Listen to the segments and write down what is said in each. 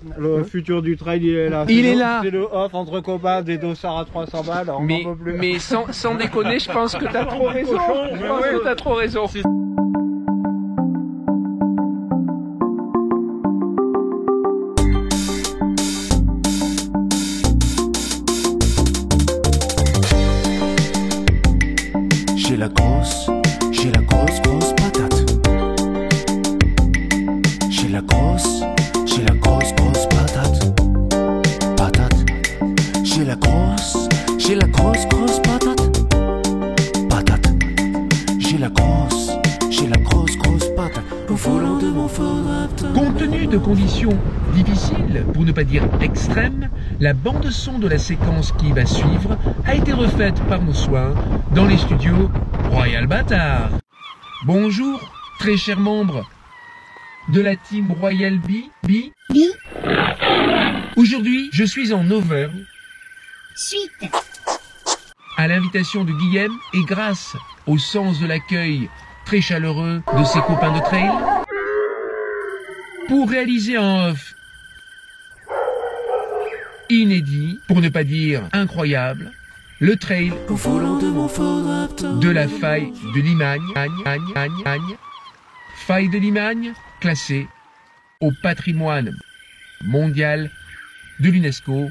Le futur du trail, il est là. Il est là. C'est le off entre copains, des dossards à 300 balles. On Mais, n'en peut plus. mais sans déconner, je pense que t'as trop raison. Je pense que t'as trop raison. J'ai la grosse patate. J'ai la grosse patate. Patate. J'ai la grosse patate. Patate. J'ai la grosse patate. Au volant de mon Ford Raptor. Compte tenu de conditions difficiles, pour ne pas dire extrêmes, la bande son de la séquence qui va suivre a été refaite par nos soins dans les studios Royal Bâtard. Bonjour, très chers membres de la team Royal Bee. Aujourd'hui, je suis en Auvergne. Suite. À l'invitation de Guillaume et grâce au sens de l'accueil très chaleureux de ses copains de trail, pour réaliser en off inédit, pour ne pas dire incroyable, le trail Au volant de mon Ford Raptor. de la faille de Limagne. Faille de Limagne, classée au patrimoine mondial de l'UNESCO.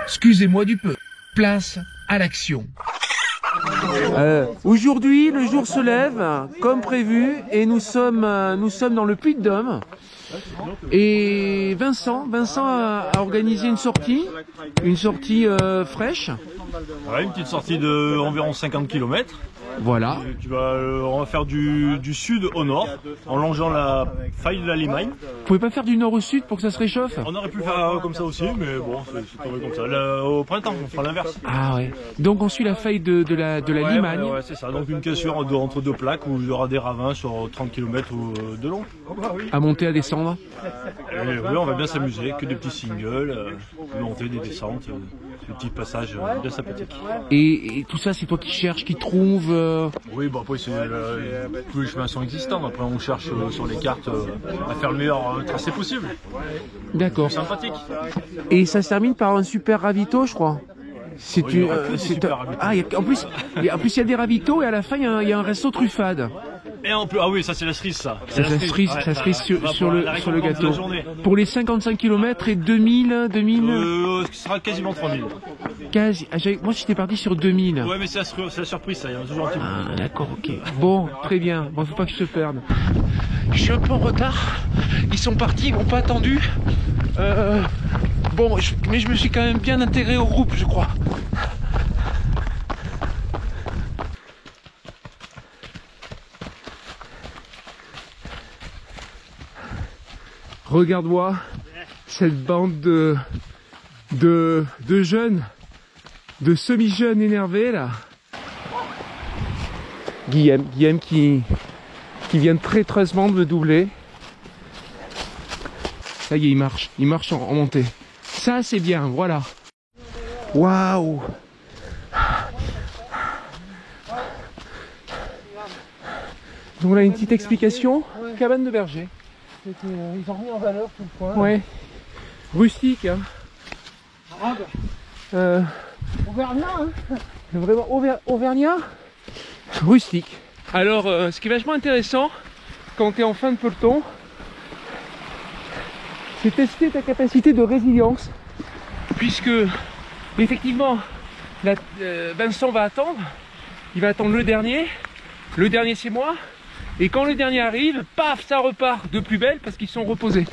Excusez-moi du peu. Place à l'action. Aujourd'hui, le jour se lève comme prévu et nous sommes dans le Puy-de-Dôme. Et Vincent a organisé une sortie fraîche. Ouais, une petite sortie de environ 50 km. Voilà. On va faire du sud au nord, en longeant la faille de la Limagne. Vous pouvez pas faire du nord au sud pour que ça se réchauffe? On aurait pu le faire comme ça aussi, mais bon, c'est tombé comme ça. Au printemps, on fera l'inverse. Ah ouais. Donc on suit la faille de la Limagne. Ouais, c'est ça. Donc une cassure entre deux plaques où il y aura des ravins sur 30 km de long. À monter, à descendre. Et oui, on va bien s'amuser, que des petits singles, des montées, des descentes, des petits passages bien sympathiques. Et tout ça, c'est toi qui cherches, qui trouves. Oui, bon après tous les chemins sont existants. Après on cherche sur les cartes à faire le meilleur tracé possible. D'accord. Sympathique. Et ça se termine par un super ravito, je crois. C'est Oui, il y aura que des super ravitaux. Ah, en plus il y a des ravitaux et à la fin il y a un resto truffade. Et en plus, ah oui, ça c'est la cerise ça. Ça se cerise sur le gâteau. Pour les 55 km et 2000. Ce sera quasiment 3000. Moi j'étais parti sur 2000. Ouais, mais c'est la surprise ça, il y en a toujours un petit peu. Ah, d'accord, ok. Bon, très bien. Bon, faut pas que je te perde. Je suis un peu en retard. Ils sont partis, ils m'ont pas attendu. Mais je me suis quand même bien intégré au groupe, je crois. Regarde-moi cette bande de jeunes, de semi-jeunes énervés là. Guillaume qui vient traîtreusement de me doubler. Ça y est, il marche en montée. Ça c'est bien, voilà. Waouh! Donc là une petite explication, cabane de berger. Ils ont mis en valeur tout le coin. Ouais. Rustique, hein. Arabe. Auvergnat, hein. Vraiment auvergnat. Rustique. Alors, ce qui est vachement intéressant quand tu es en fin de peloton, c'est tester ta capacité de résilience. Puisque, effectivement, Vincent va attendre. Il va attendre le dernier. Le dernier, c'est moi. Et quand le dernier arrive, paf, ça repart de plus belle parce qu'ils sont reposés.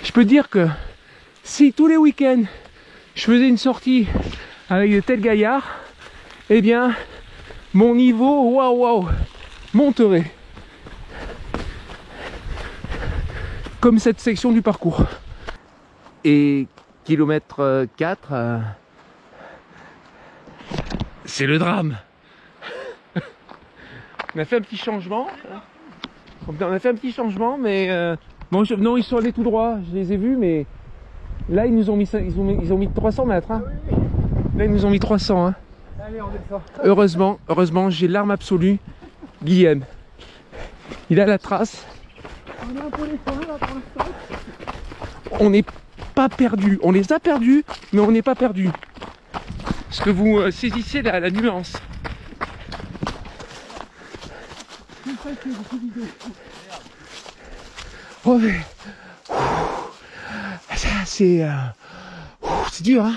Je peux dire que si tous les week-ends je faisais une sortie avec de tels gaillards, eh bien mon niveau, waouh, monterait. Comme cette section du parcours. Et kilomètre 4, c'est le drame. On a fait un petit changement. Mais bon, non, ils sont allés tout droit. Je les ai vus, mais là ils nous ont mis 300 mètres. Hein. Là ils nous ont mis 300. Hein. Allez, on descend. Heureusement, j'ai l'arme absolue. Guillaume. Il a la trace. On est un peu les là pour l'instant. on n'est pas perdu. On les a perdus, mais on n'est pas perdu. Est-ce que vous saisissez la nuance? Oh mais... Ça c'est... c'est dur hein.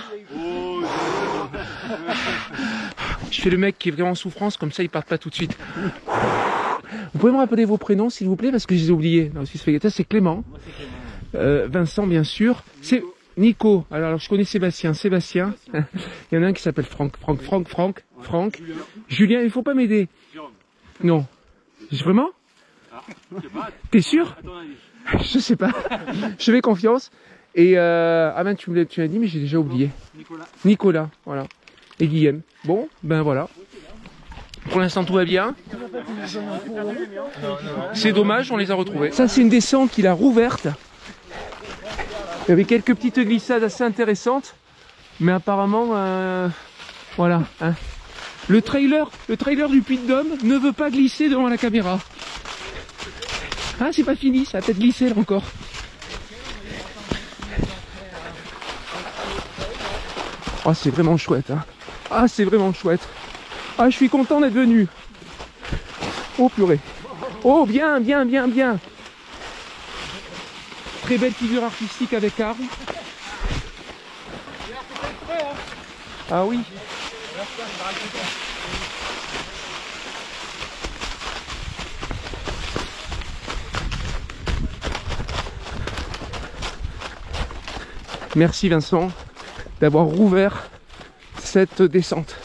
Je fais le mec qui est vraiment en souffrance, comme ça ils partent pas tout de suite. Vous pouvez me rappeler vos prénoms s'il vous plaît, parce que je les ai oubliés. Non, c'est Clément. Vincent bien sûr. C'est Nico. Alors je connais Sébastien. Il y en a un qui s'appelle Franck. Julien, il faut pas m'aider. Non. Vraiment? T'es sûr? Je sais pas. Je fais confiance. Et ah ben tu m'as dit mais j'ai déjà oublié. Nicolas, voilà. Et Guillaume. Bon, ben voilà. Pour l'instant tout va bien. C'est dommage, on les a retrouvés. Ça c'est une descente qu'il a rouverte. Il y avait quelques petites glissades assez intéressantes. Mais apparemment, voilà. Hein. Le trailer du Puy-de-Dôme ne veut pas glisser devant la caméra. Ah c'est pas fini, ça va peut-être glisser là encore. Oh c'est vraiment chouette hein. Ah c'est vraiment chouette. Ah je suis content d'être venu. Oh purée. Oh bien. Très belle figure artistique avec arbre. Ah oui. Merci Vincent d'avoir rouvert cette descente.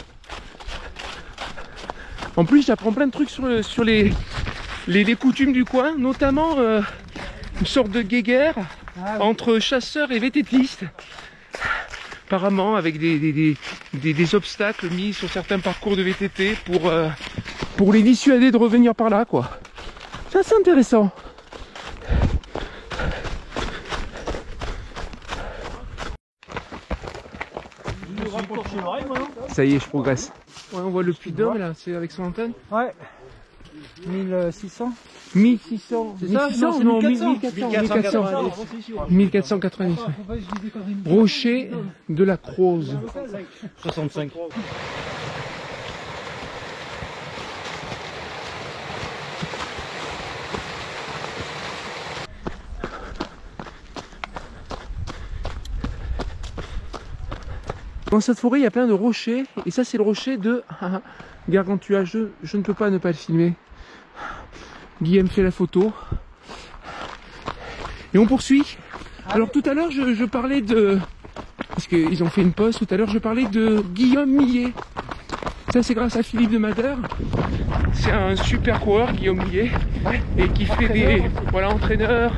En plus j'apprends plein de trucs sur les coutumes du coin, notamment une sorte de guéguerre entre chasseurs et vététistes. Apparemment avec des obstacles mis sur certains parcours de VTT pour les dissuader de revenir par là quoi. C'est assez intéressant. Ça y est, je progresse. Ouais, on voit le Puy-de-Dôme là, c'est avec son antenne. Ouais. 1600. 1600. C'est ça? Non, 1400. 1490. Rocher de la Croze. 65. Dans cette forêt, il y a plein de rochers. Et ça, c'est le rocher de Gargantua. Je ne peux pas ne pas le filmer. Guillaume fait la photo. Et on poursuit. Alors tout à l'heure, je parlais de... Parce qu'ils ont fait une pause tout à l'heure, je parlais de Guillaume Millet. Ça, c'est grâce à Philippe de Madère. C'est un super coureur, Guillaume Millet. Et qui fait des... Voilà, entraîneur.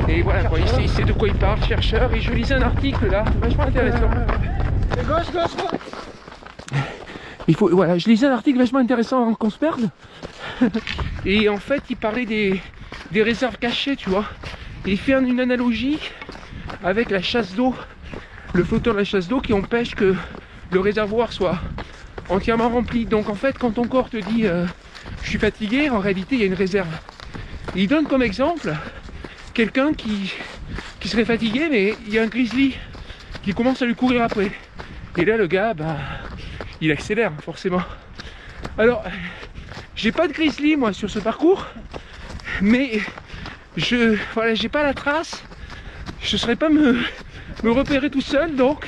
Et voilà, quoi, il sait de quoi il parle, chercheur. Et je lisais un article là, vachement intéressant. Gauche. Voilà, je lisais un article vachement intéressant avant qu'on se perde. Et en fait, il parlait des réserves cachées, tu vois. Et il fait une analogie avec la chasse d'eau, le flotteur de la chasse d'eau qui empêche que le réservoir soit entièrement rempli. Donc en fait, quand ton corps te dit je suis fatigué, en réalité, il y a une réserve. Et il donne comme exemple quelqu'un qui serait fatigué, mais il y a un grizzly qui commence à lui courir après. Et là, le gars, bah, il accélère, forcément. Alors, j'ai pas de grizzly, moi, sur ce parcours, mais voilà, j'ai pas la trace. Je ne saurais pas me repérer tout seul, donc,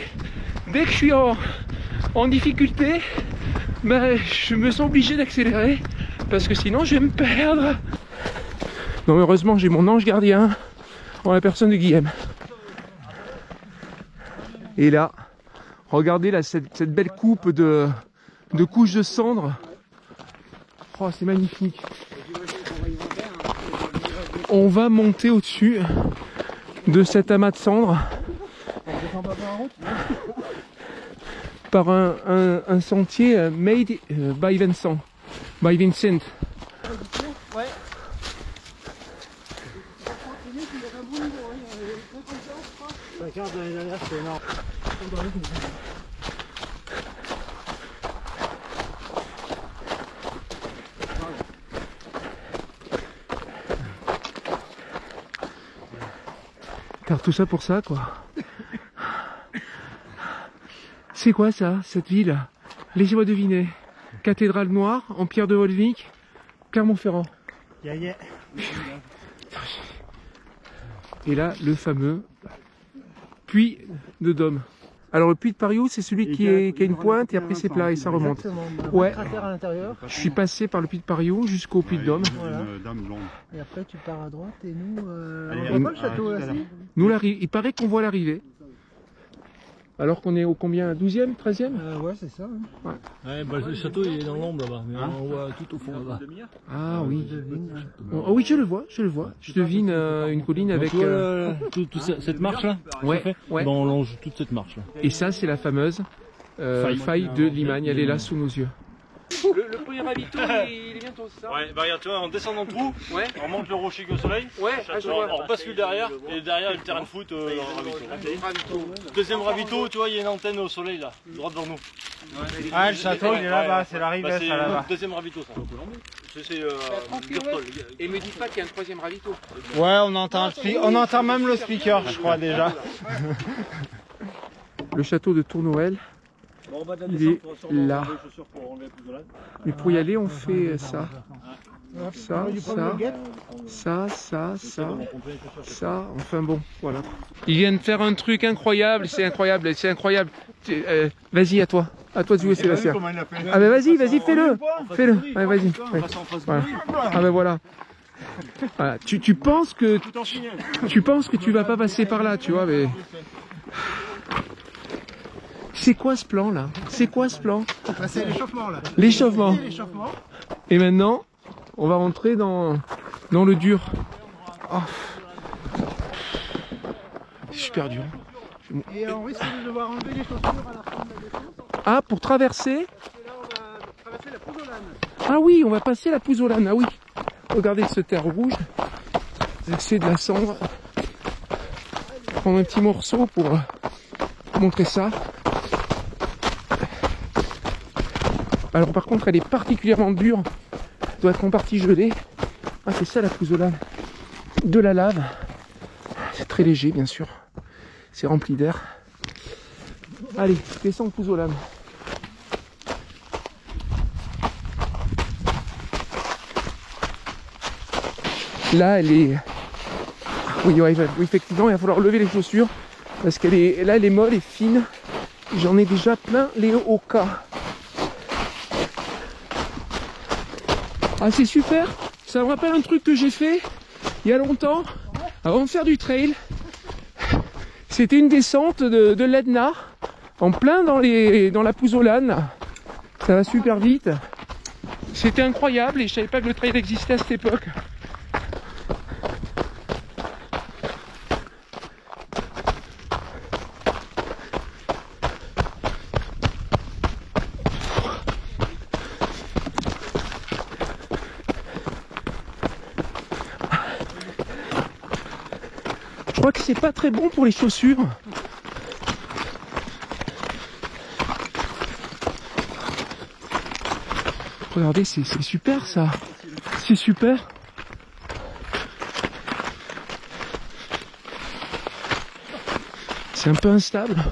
dès que je suis en difficulté, bah, je me sens obligé d'accélérer, parce que sinon, je vais me perdre. Non, heureusement, j'ai mon ange gardien, en la personne de Guillaume. Et là, regardez là, cette belle coupe de couches de cendres. Oh, c'est magnifique. On va monter au-dessus de cet amas de cendres par un sentier made by Vincent. By Vincent. Ouais. Regarde, l'année dernière, c'était énorme. faire tout ça pour ça, quoi. C'est quoi ça, cette ville? Laissez-moi deviner. Cathédrale noire, en pierre de Volvic, Clermont-Ferrand. Et là, le fameux puits de Dôme. Alors le puits de Pariou, c'est celui qui a une pointe et après c'est plat et ça remonte. Ouais. Je suis passé par le puits de Pariou jusqu'au puits de Dôme. Voilà. Et après tu pars à droite et nous, on voit pas le château là. Nous, il paraît qu'on voit l'arrivée. Alors qu'on est au combien? 12e, 13e? Ouais, c'est ça. Hein. Ouais, bah, le château il est dans l'ombre là-bas, mais on voit tout au fond là-bas. Ah oui. Oh oui, je le vois, je le vois. Je devine une colline avec... Toute cette marche là? Ouais, ouais. Ben, on longe toute cette marche là. Et ça, c'est la fameuse faille de Limagne. Elle est là sous nos yeux. Le premier ravito, il est bientôt, ça? Ouais, bah regarde, tu vois, on descend dans le trou, ouais. On remonte le rocher qui est au soleil, ouais, on bascule derrière, et derrière le terrain de foot, ravito. Deuxième ravito, tu vois, il y a une antenne au soleil là, droit devant nous. Ah, le château il est là-bas, c'est l'arrivée, bah, ça là-bas. Deuxième ravito ça. C'est et me dites pas qu'il y a un troisième ravito. Ouais, on entend même le speaker, je crois déjà. Le château de Tournoël. Il est là. Mais pour y aller, on fait ça. Ça. Enfin bon, voilà. Ils viennent faire un truc incroyable, c'est incroyable, c'est incroyable. Vas-y, à toi de jouer Sébastien. Ah ben vas-y, fais-le. Allez, vas-y. Ouais. Voilà. Ah ben voilà. Voilà. Tu penses que tu vas pas passer par là, tu vois, mais... C'est quoi ce plan là? C'est quoi ce plan? Bah, c'est l'échauffement là. L'échauffement. Et maintenant, on va rentrer dans le dur. Oh. C'est super dur. Et on risque de devoir enlever les chaussures à la fin de la descente. Ah, pour traverser? Parce que là, on va traverser la Pousolane. Ah oui, on va passer la Pousolane. Ah oui. Regardez ce terre rouge. C'est de la cendre. Prendre un petit morceau pour montrer ça. Alors par contre elle est particulièrement dure, elle doit être en partie gelée. Ah c'est ça la Pousolane. De la lave. C'est très léger bien sûr. C'est rempli d'air. Allez, descends Pousolane. Là elle est... Oui, effectivement il va falloir lever les chaussures. Parce qu'elle est... Là elle est molle et fine. J'en ai déjà plein les hauts cas. Ah c'est super, ça me rappelle un truc que j'ai fait il y a longtemps, avant de faire du trail. C'était une descente de l'Edna, en plein dans la Pousolane. Ça va super vite. C'était incroyable et je savais pas que le trail existait à cette époque. Je crois que c'est pas très bon pour les chaussures. Regardez, c'est super ça. C'est super. C'est un peu instable.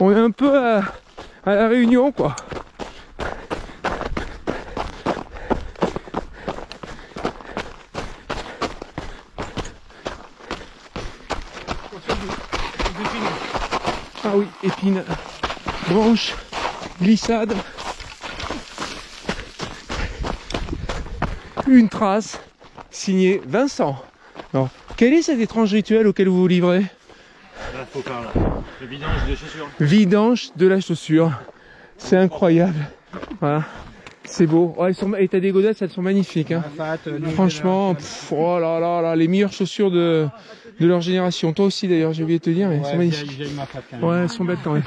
On est un peu à la Réunion quoi. Ah oui, épines, branches, glissade. Une trace signée Vincent. Alors, quel est cet étrange rituel auquel vous vous livrez? Là, faut faire là. Le vidange des chaussures. Vidange de la chaussure. C'est incroyable. Voilà. C'est beau. Ouais, et t'as des godasses, elles sont magnifiques. Hein. Franchement, oh là là là, les meilleures chaussures de leur génération. Toi aussi d'ailleurs, j'ai oublié de te dire, mais elles sont magnifiques. Ouais, elles sont belles quand même.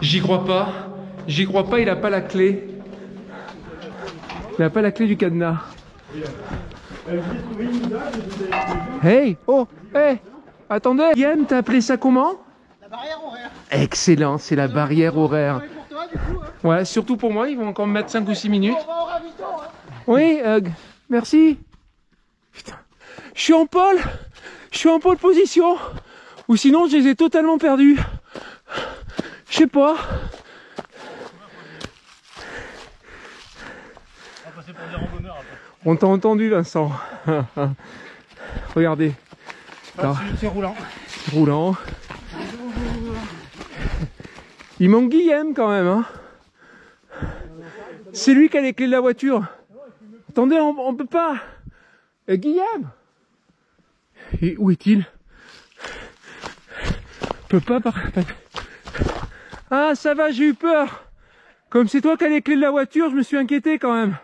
J'y crois pas. J'y crois pas, il a pas la clé. Il a pas la clé du cadenas. Hey, oh, hey, attendez. Guillaume, t'as appelé ça comment? La barrière horaire. Excellent, c'est la barrière horaire. Ouais, pour toi, du coup, hein. Ouais, surtout pour moi, ils vont encore me mettre 5 ou 6 minutes. On va au ravito, hein. Oui, merci. Putain, je suis en pole position. Ou sinon, je les ai totalement perdus. Je sais pas. On t'a entendu, Vincent. Regardez. C'est roulant. C'est roulant. Il manque Guillaume quand même. Hein. C'est lui qui a les clés de la voiture. Attendez, on peut pas. Guillaume. Et où est-il? Peut pas. Ah, ça va, j'ai eu peur. Comme c'est toi qui as les clés de la voiture, je me suis inquiété quand même.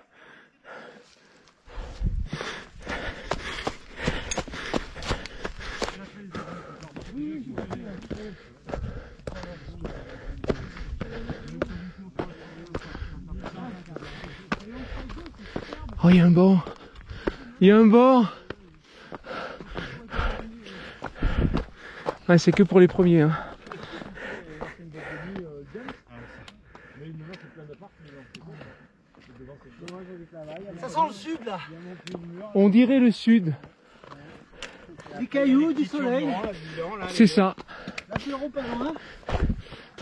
Oh, il y a un banc. Il y a un banc. Ouais, c'est que pour les premiers. Hein. Ça sent le sud, là. On dirait le sud. Du caillou, du soleil. C'est ça. Là, c'est l'euro pas loin.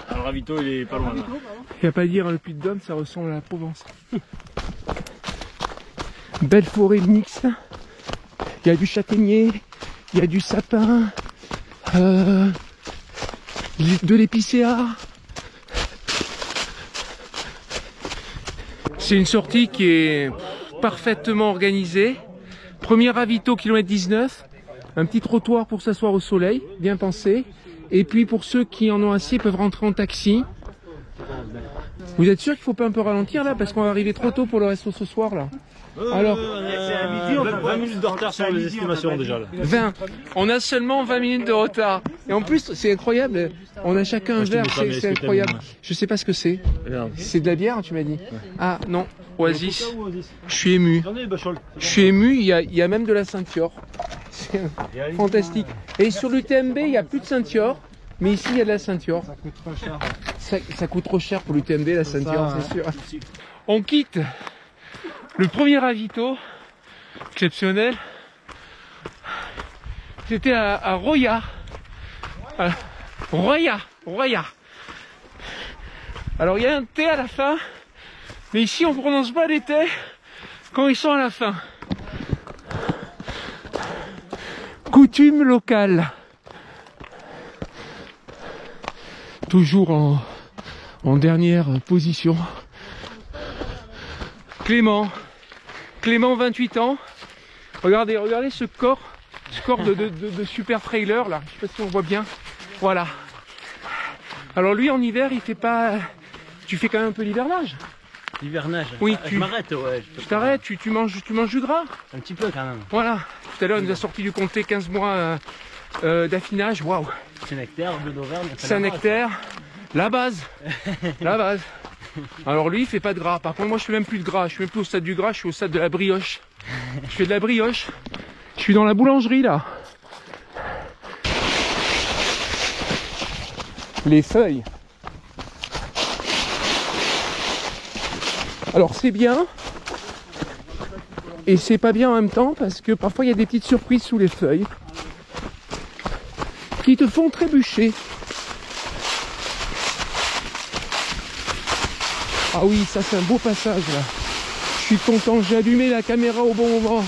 Ah, le ravito, il est pas loin. Là. Il n'y a pas à dire, hein, le Puy-de-Dôme, ça ressemble à la Provence. Belle forêt mixte. Il y a du châtaignier, il y a du sapin, de l'épicéa. C'est une sortie qui est parfaitement organisée. Premier ravito, kilomètre 19. Un petit trottoir pour s'asseoir au soleil, bien pensé. Et puis pour ceux qui en ont assez, peuvent rentrer en taxi. Vous êtes sûr qu'il ne faut pas un peu ralentir là, parce qu'on va arriver trop tôt pour le resto ce soir là. Alors, c'est à midi, on 20 minutes de retard sur les estimations déjà. Là. 20. On a seulement 20 minutes de retard. Et en plus, c'est incroyable. On a chacun un verre, c'est incroyable. Je sais pas ce que c'est. C'est de la bière, tu m'as dit. Ah non, Oasis. Je suis ému. Je suis ému, il y a même de la Saint-Fior. C'est fantastique. Et sur l'UTMB, il n'y a plus de Saint-Fior. Mais ici, il y a de la Saint-Fior. Ça coûte trop cher. Ça coûte trop cher pour l'UTMB, la Saint-Fior, c'est sûr. On quitte le premier ravito, exceptionnel. C'était à Roya. Roya. Alors il y a un T à la fin, mais ici on ne prononce pas les T quand ils sont à la fin. Coutume locale. Toujours en dernière position. Clément, 28 ans. Regardez ce corps de super trailer là. Je sais pas si on voit bien. Voilà. Alors lui en hiver, il fait pas. Tu fais quand même un peu l'hivernage. L'hivernage. Oui, je m'arrête, ouais. Tu t'arrêtes, tu manges du gras. Un petit peu quand même. Voilà. Tout à l'heure, il nous a sorti du comté 15 mois d'affinage. Waouh. Saint-Nectaire, bleu d'Auvergne. Saint-Nectaire, la base. La base. Alors lui, il fait pas de gras. Par contre, moi, je fais même plus de gras. Je suis même plus au stade du gras, je suis au stade de la brioche. Je fais de la brioche. Je suis dans la boulangerie là. Les feuilles. Alors c'est bien et c'est pas bien en même temps parce que parfois il y a des petites surprises sous les feuilles qui te font trébucher. Ah oui, ça c'est un beau passage là. Je suis content, j'ai allumé la caméra au bon moment.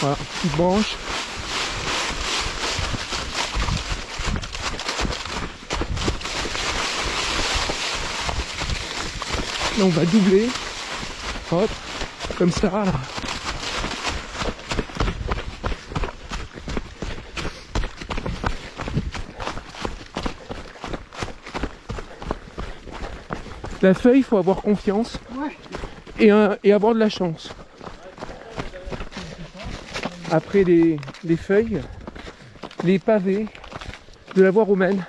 Voilà, petite branche. Là on va doubler. Hop, comme ça là. La feuille, il faut avoir confiance. Ouais. et avoir de la chance. Après les feuilles, les pavés de la voie romaine.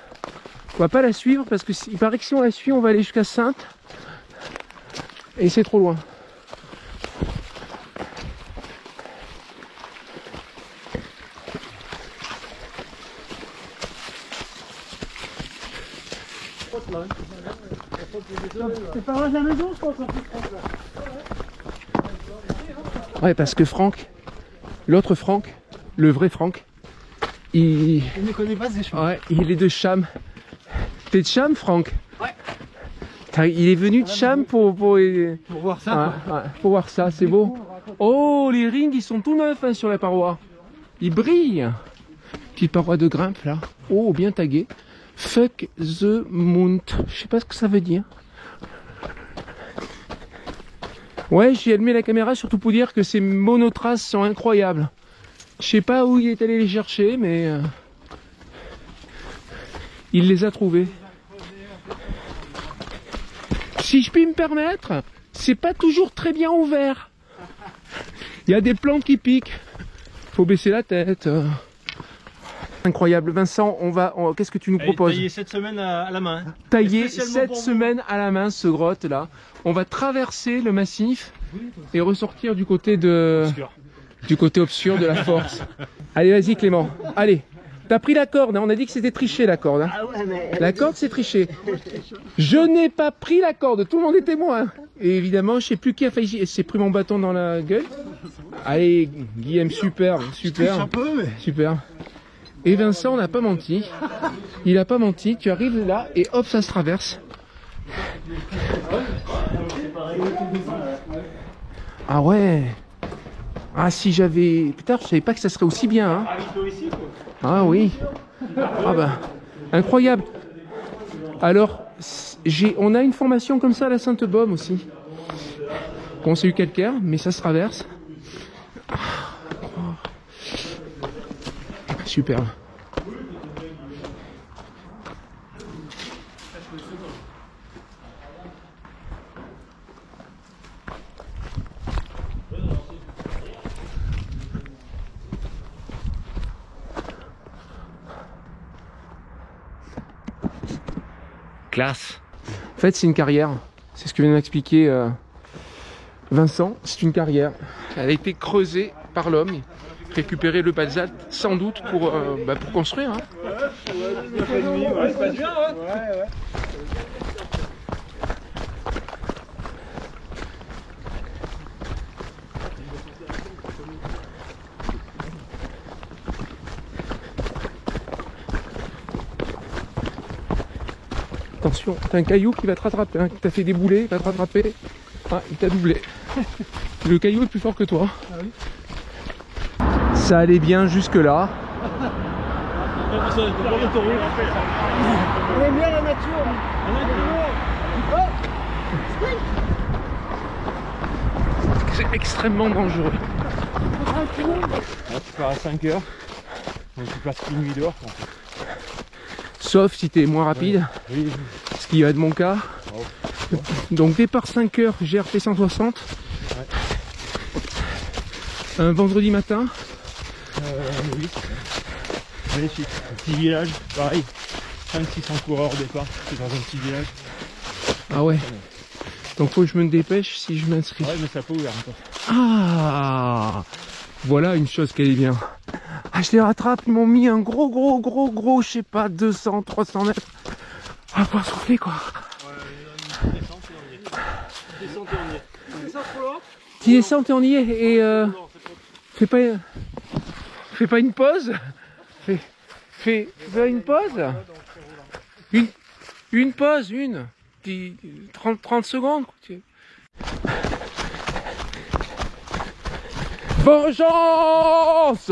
On va pas la suivre parce que il paraît que si on la suit, on va aller jusqu'à Saintes. Et c'est trop loin. C'est pas loin de la maison, je pense. Ouais, parce que Franck, l'autre Franck, le vrai Franck, il ne connaît pas ces choses. Ouais, il est de Cham. T'es de Cham, Franck? Ouais. Il est venu de Cham pour voir ça. Ouais, pour voir ça, c'est beau. Oh, les rings, ils sont tout neufs hein, sur la paroi. Ils brillent. Petite paroi de grimpe là. Oh, bien tagué. Fuck the Mount. Je sais pas ce que ça veut dire. Ouais, j'ai allumé la caméra surtout pour dire que ces monotraces sont incroyables. Je sais pas où il est allé les chercher, mais il les a trouvés. Si je puis me permettre, c'est pas toujours très bien ouvert. Il y a des plantes qui piquent. Faut baisser la tête. Incroyable. Vincent, qu'est-ce que tu nous proposes? Tailler 7 semaines à la main. Tailler 7 semaines à la main ce grotte là. On va traverser le massif et ressortir du côté obscur de la force. Allez, vas-y Clément. Allez. T'as pris la corde, hein. On a dit que c'était triché la corde. Hein. Ah ouais, mais... La corde c'est triché. Je n'ai pas pris la corde, tout le monde est témoin. Et évidemment, je sais plus qui a failli s'est pris mon bâton dans la gueule. Allez, Guillaume, super. Un peu, mais... Super. Et Vincent n'a pas menti. Il a pas menti. Tu arrives là et hop, ça se traverse. Ah ouais. Ah si j'avais... Putain, je savais pas que ça serait aussi bien. Hein. Ah oui. Ah bah, incroyable. Alors, on a une formation comme ça à la Sainte-Baume aussi. Bon, c'est du calcaire, mais ça se traverse. Super. Classe. En fait, c'est une carrière. C'est ce que vient de m'expliquer Vincent. C'est une carrière. Elle a été creusée par l'homme. Récupérer le basalte sans doute pour construire. Hein. Attention, t'as un caillou qui va te rattraper, hein, t'as fait des boulets, il va te rattraper. Ah, il t'a doublé. Le caillou est plus fort que toi. Ah oui. Ça allait bien jusque là. On aime bien la nature. C'est extrêmement dangereux. Là, tu pars à 5 heures. Donc tu passes une nuit dehors. Sauf si t'es moins rapide. Oui. Ce qui va être mon cas. Oh. Donc départ 5 heures, GRP 160. Ouais. Un vendredi matin. Oui. Magnifique. Un petit village, pareil. 500-600 coureurs au départ. C'est dans un petit village. Ah ouais. Donc faut que je me dépêche si je m'inscris. Ouais, mais ça peut ouvert encore. Ah, voilà une chose qui est bien. Ah, je les rattrape, ils m'ont mis un gros, je sais pas, 200, 300 mètres. Ah, pour souffler quoi. Ouais, descente et on y est. Descente et on y est. C'est ça trop loin. Petit descente et on y est. Et fais pas une pause. Fais une pause. Une pause, 30 secondes. Vengeance!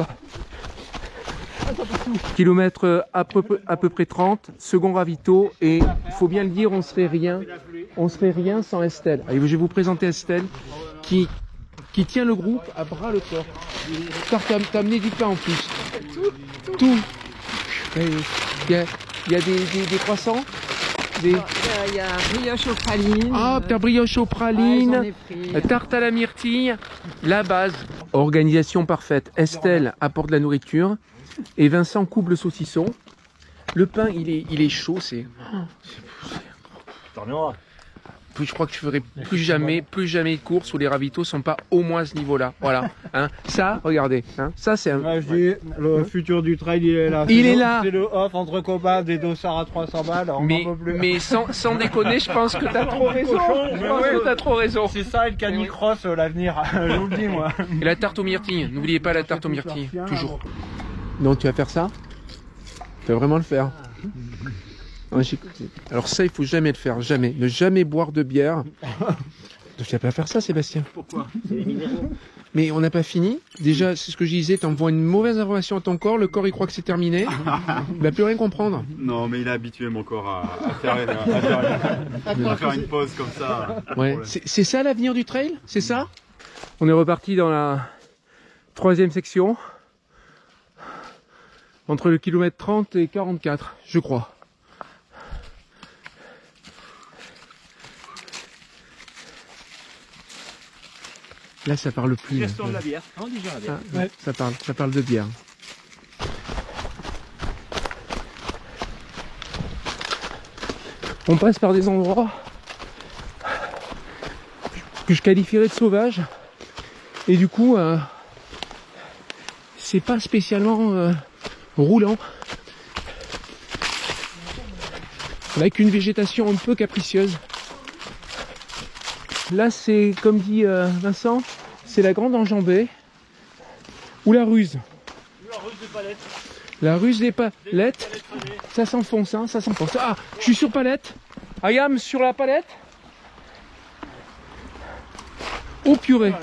Kilomètre à peu près 30, second ravito, et il faut bien le dire, on serait rien sans Estelle. Allez, je vais vous présenter Estelle qui tient le groupe à bras le corps. Car t'as amené du pain en plus. Tout. Il y a des croissants. des... Il y a brioche aux pralines. Ah, putain, brioche aux pralines, tarte à la myrtille, la base. Organisation parfaite. Estelle apporte de la nourriture et Vincent coupe le saucisson. Le pain, il est chaud, c'est... T'en reviendras. Je crois que je ferai plus jamais de courses où les ravitaux sont pas au moins à ce niveau-là. Voilà. Hein. Ça, regardez. Hein. Ça, c'est un... Ouais, je dis, le futur du trail, il est là. Il est là. C'est le off entre copains, des dossards à 300 balles. On n'en peut plus. Mais sans déconner, je pense que t'as trop raison. Je pense que t'as trop raison. C'est ça et le canicross, l'avenir. Je vous le dis, moi. Et la tarte aux myrtilles. N'oubliez pas la tarte aux myrtilles. Toujours. Donc tu vas faire ça? Tu vas vraiment le faire? Alors ça, il faut jamais le faire, jamais. Ne jamais boire de bière. Tu vas pas faire ça, Sébastien. Pourquoi? C'est les minéraux. Mais on n'a pas fini. Déjà, c'est ce que je disais, t'envoies une mauvaise information à ton corps, le corps il croit que c'est terminé. Il va plus rien comprendre. Non, mais il a habitué mon corps à faire une pause comme ça. Ouais. C'est ça l'avenir du trail? C'est ça? On est reparti dans la 3e section. Entre le kilomètre 30 et 44, je crois. Là, ça parle plus. Gestion de la bière. On dit déjà la bière. Ah, ouais, ça parle de bière. On passe par des endroits que je qualifierais de sauvages. Et du coup, c'est pas spécialement roulant. Avec une végétation un peu capricieuse. Là, c'est, comme dit Vincent, c'est la grande enjambée ou la ruse. La ruse des palettes. La ruse des palettes. Ça s'enfonce, hein, ça s'enfonce. Ah, je suis sur palette. Ayam sur la palette. Oh purée.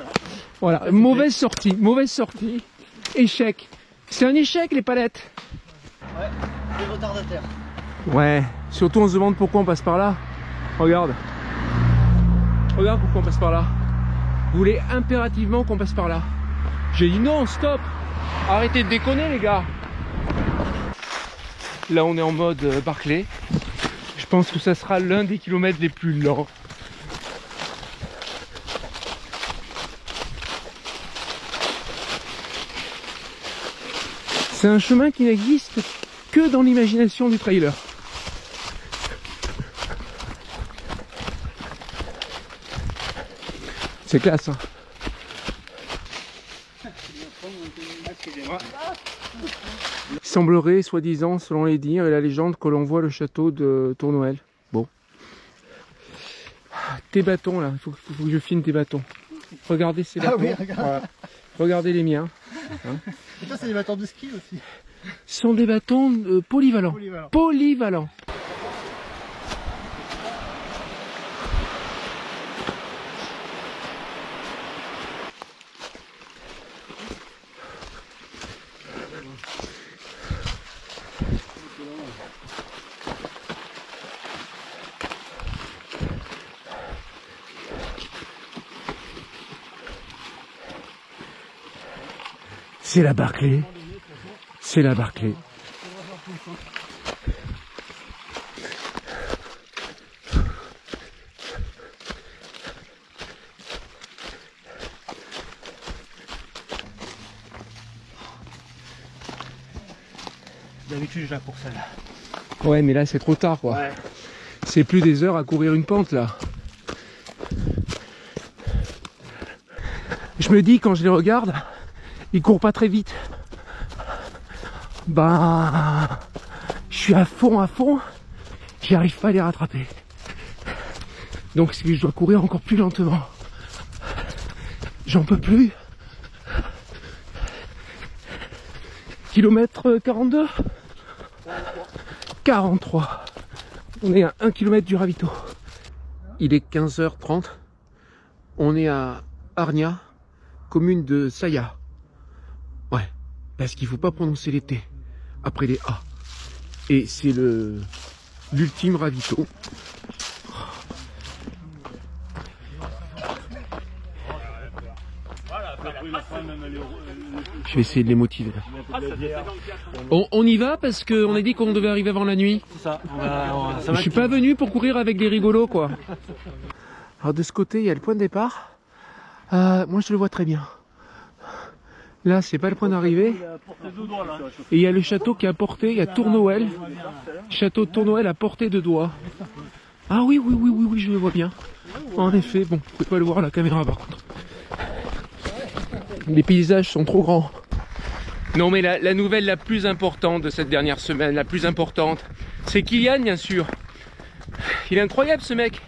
Voilà, mauvaise sortie. Échec. C'est un échec, les palettes. Ouais, des retardataires. Ouais, surtout on se demande pourquoi on passe par là. Regarde. Regarde pourquoi on passe par là. Vous voulez impérativement qu'on passe par là. J'ai dit non, stop. Arrêtez de déconner les gars. Là on est en mode Barclay. Je pense que ça sera l'un des kilomètres les plus lents. C'est un chemin qui n'existe que dans l'imagination du trailer. C'est classe, hein. Il semblerait, soi-disant, selon les dires et la légende, que l'on voit le château de Tournoël. Bon. Tes bâtons, là. Il faut que je filme tes bâtons. Regardez ces bâtons. Ah oui, regarde. Voilà. Regardez les miens. Hein. Et ça, c'est des bâtons de ski aussi. Ce sont des bâtons polyvalents. Polyvalents. C'est la Barclay. C'est la Barclay. D'habitude, je la pour celle-là. Ouais, mais là, c'est trop tard, quoi. Ouais. C'est plus des heures à courir une pente, là. Je me dis, quand je les regarde, ils courent pas très vite. Ben, je suis à fond, j'y arrive pas à les rattraper. Donc c'est que je dois courir encore plus lentement. J'en peux plus. Kilomètre 42 43. On est à 1 km du ravito. Il est 15h30. On est à Arnia, commune de Saya. Ouais, parce qu'il faut pas prononcer les T après les A. Et c'est l'ultime ravito. Je vais essayer de les motiver. On y va parce qu'on a dit qu'on devait arriver avant la nuit. C'est ça. Je suis pas venu pour courir avec des rigolos, quoi. Alors de ce côté, il y a le point de départ. Moi, je le vois très bien. Là, c'est pas le point d'arrivée. Et il y a le château qui est à portée. Il y a Tournoël. Château de Tournoël à portée de doigt. Ah oui, je le vois bien. En effet, bon, vous pouvez pas le voir à la caméra par contre. Les paysages sont trop grands. Non mais la nouvelle la plus importante de cette dernière semaine, la plus importante, c'est Kylian bien sûr. Il est incroyable ce mec.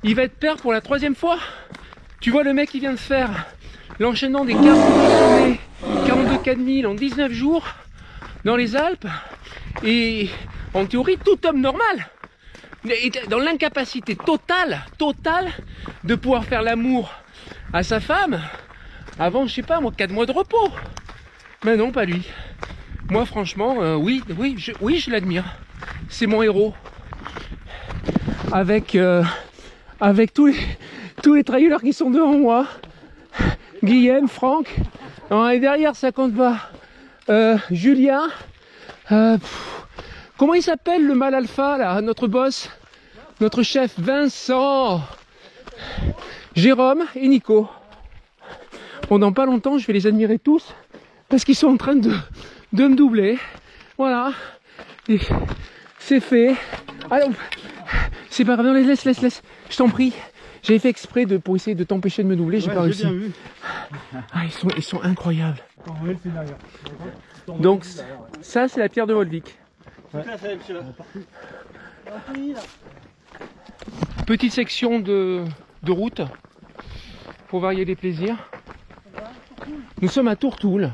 Il va être père pour la 3e fois. Tu vois le mec qui vient de faire l'enchaînement des 42 sommets, 42 4000 en 19 jours dans les Alpes. Et en théorie, tout homme normal est dans l'incapacité totale de pouvoir faire l'amour à sa femme avant, je sais pas moi, 4 mois de repos. Mais non, pas lui. Moi franchement, oui, je l'admire. C'est mon héros. Avec tous les trailers qui sont devant moi. Guillaume, Franck. Et derrière, ça compte pas. Julien. Comment il s'appelle le mâle alpha là, notre boss, notre chef? Vincent, Jérôme et Nico. Bon, dans pas longtemps, je vais les admirer tous parce qu'ils sont en train de me doubler. Voilà, c'est fait. Alors, c'est pas grave, laisse. Je t'en prie. J'avais fait exprès pour essayer de t'empêcher de me doubler, j'ai pas réussi. Bien vu. Ah, ils sont incroyables. Donc ça, c'est la pierre de Volvic. Ouais. Petite section de route pour varier les plaisirs. Nous sommes à Tourtoul,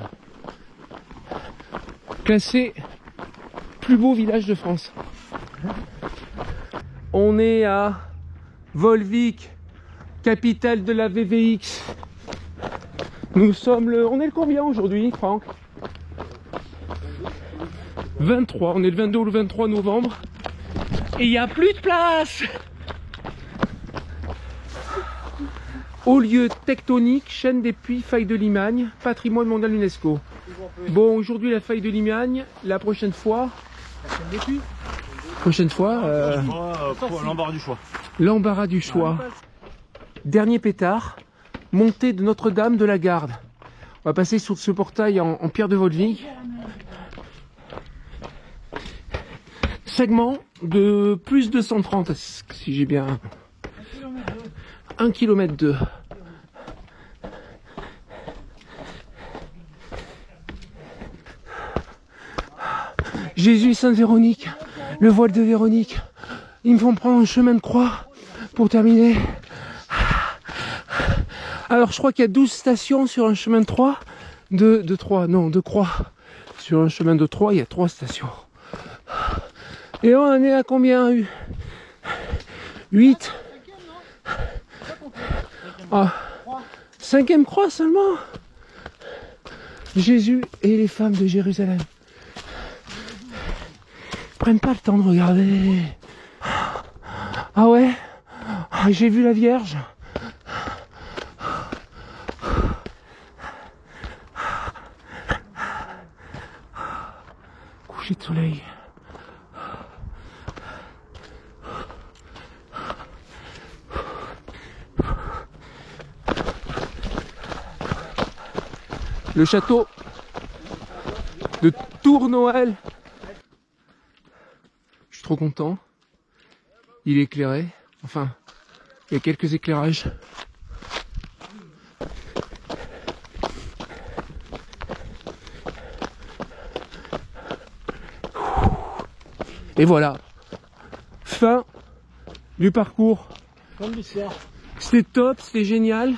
classé plus beau village de France. On est à Volvic, capitale de la VVX. Nous sommes on est le combien aujourd'hui, Franck? 23, on est le 22 ou le 23 novembre. Et il n'y a plus de place. Haut lieu tectonique, chaîne des puits, faille de Limagne, patrimoine mondial UNESCO. Bon, aujourd'hui la faille de Limagne, la prochaine fois... La chaîne des puits. Prochaine fois... l'embarras du choix. L'embarras du choix. Dernier pétard, montée de Notre-Dame de la Garde. On va passer sur ce portail en pierre de Volvic. Segment de plus de 130, si j'ai bien... 1 km 2. Jésus et Sainte Véronique, le voile de Véronique. Ils me font prendre un chemin de croix pour terminer. Alors je crois qu'il y a 12 stations sur un chemin de 3. De croix. Sur un chemin de 3, il y a 3 stations. Et on en est à combien? 8. Ah, 5e croix seulement. Jésus et les femmes de Jérusalem. Ils prennent pas le temps de regarder. Ah ouais, j'ai vu la Vierge. Coucher de soleil. Le château de Tournoël. Je suis trop content. Il est éclairé. Enfin, il y a quelques éclairages. Et voilà. Fin du parcours. C'était top, c'était génial.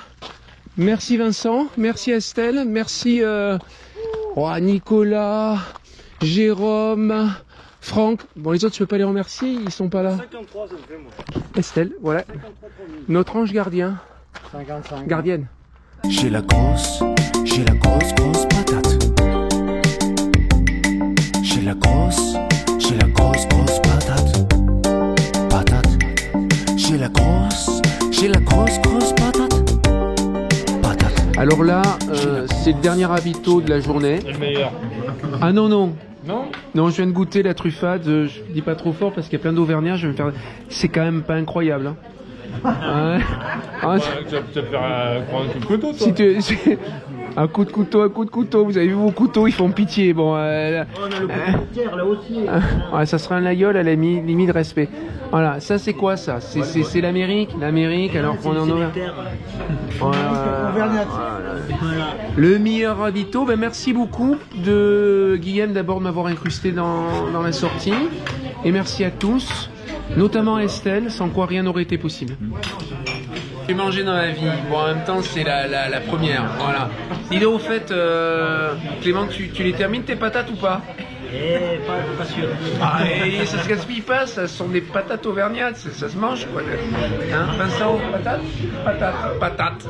Merci Vincent, merci Estelle, merci Nicolas, Jérôme, Franck. Bon, les autres, je peux pas les remercier, ils sont pas là. 53, ça me fait moi. Estelle, voilà. Notre ange gardien. 55. Gardienne. J'ai la grosse patate. J'ai la grosse patate. J'ai la grosse patate. Alors là, c'est le dernier ravito de la journée. C'est le meilleur. Ah non, non. Non? Non, je viens de goûter la truffade. Je dis pas trop fort parce qu'il y a plein d'Auvergnats. Je vais me faire. C'est quand même pas incroyable. Hein. Ouais. Ah, Tu vas te faire prendre un coup de couteau, toi. si tu... Un coup de couteau. Vous avez vu vos couteaux, ils font pitié. Bon, On a le coup de pierre là aussi. ouais, ça serait un aïeul à la limite de respect. Voilà, ça c'est quoi ça? C'est l'Amérique, alors qu'on est en Auvergne. Le meilleur ravito, ben merci beaucoup de Guillaume d'abord de m'avoir incrusté dans la sortie. Et merci à tous, notamment Estelle, sans quoi rien n'aurait été possible. J'ai mangé dans la vie, bon en même temps c'est la première, voilà. Dis-le au fait, Clément, tu les termines tes patates ou pas? Pas sûr. Ah, et ça se gaspille pas, ça sont des patates auvergnates, ça se mange quoi. Hein, Vincent, patate.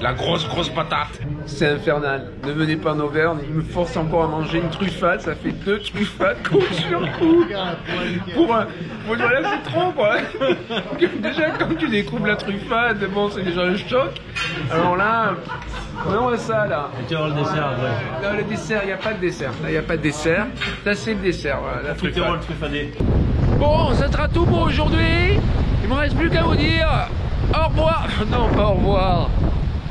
La grosse patate. C'est infernal. Ne venez pas en Auvergne, il me force encore à manger une truffade, ça fait 2 truffades coup sur coup. Voilà, c'est trop quoi. Déjà quand tu découvres la truffade, bon c'est déjà le choc. Alors là, voyons ça là. Et tu vas avoir le dessert après. Non, le dessert, il n'y a pas de dessert. Là, il n'y a pas de dessert. Ça, c'est le dessert. Voilà, la truffade. Truffadé. Bon, ça sera tout pour aujourd'hui. Il ne me reste plus qu'à vous dire au revoir. Non, pas au revoir.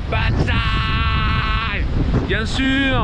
Bataille, bien sûr.